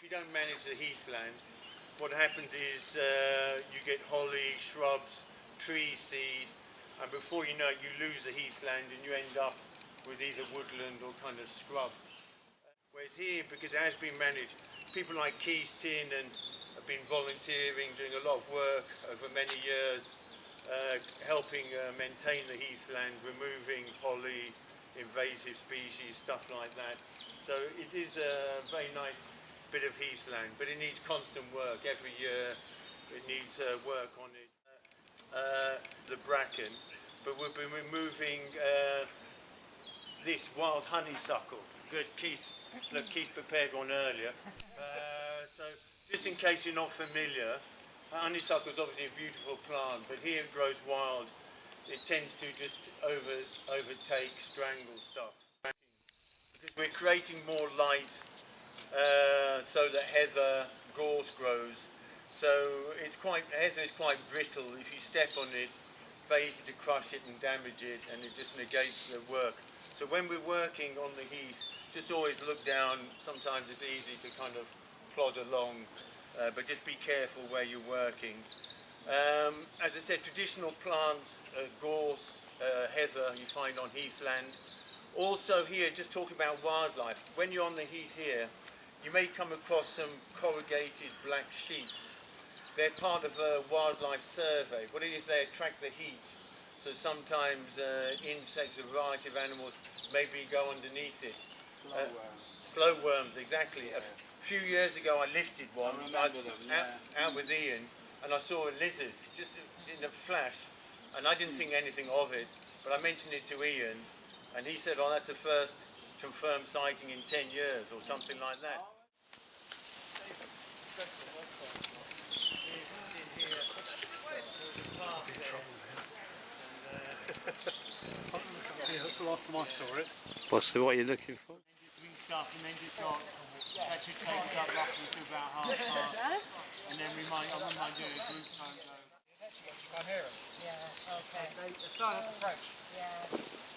you don't manage the heathland, what happens is you get holly, shrubs, tree seed, and before you know it, you lose the heathland and you end up with either woodland or kind of scrub. Whereas here, because it has been managed, people like Keyston and have been volunteering, doing a lot of work over many years, helping maintain the heathland, removing holly, invasive species, stuff like that. So it is a very nice bit of heathland, but it needs constant work. Every year it needs work on it. The bracken, but we'll be removing this wild honeysuckle. Good, Keith. Look, Keith prepared one earlier. So just in case you're not familiar, honeysuckle is obviously a beautiful plant, but here it grows wild. It tends to just overtake, strangle stuff. Because we're creating more light so that heather, gorse grows. So heather is quite brittle. If you step on it, very easy to crush it and damage it, and it just negates the work. So when we're working on the heath, just always look down. Sometimes it's easy to kind of plod along, but just be careful where you're working. As I said, traditional plants, gorse, heather, you find on heathland. Also here, just talking about wildlife, when you're on the heath here, you may come across some corrugated black sheets. They're part of a wildlife survey. What it is, they attract the heat. So sometimes insects, a variety of animals, maybe go underneath it. Slow worms, exactly. Yeah. A few years ago I lifted one, I was out with Ian, and I saw a lizard, just in a flash, and I didn't think anything of it, but I mentioned it to Ian, and he said, oh, that's the first confirmed sighting in 10 years, or something like that. Yeah, that's the last time I saw it. Possibly what you're looking for? Green stuff, and then just not actually take up roughly to about half, and then I might do a group time go. You can't hear them. Yeah, okay. They're silent approach. Yeah.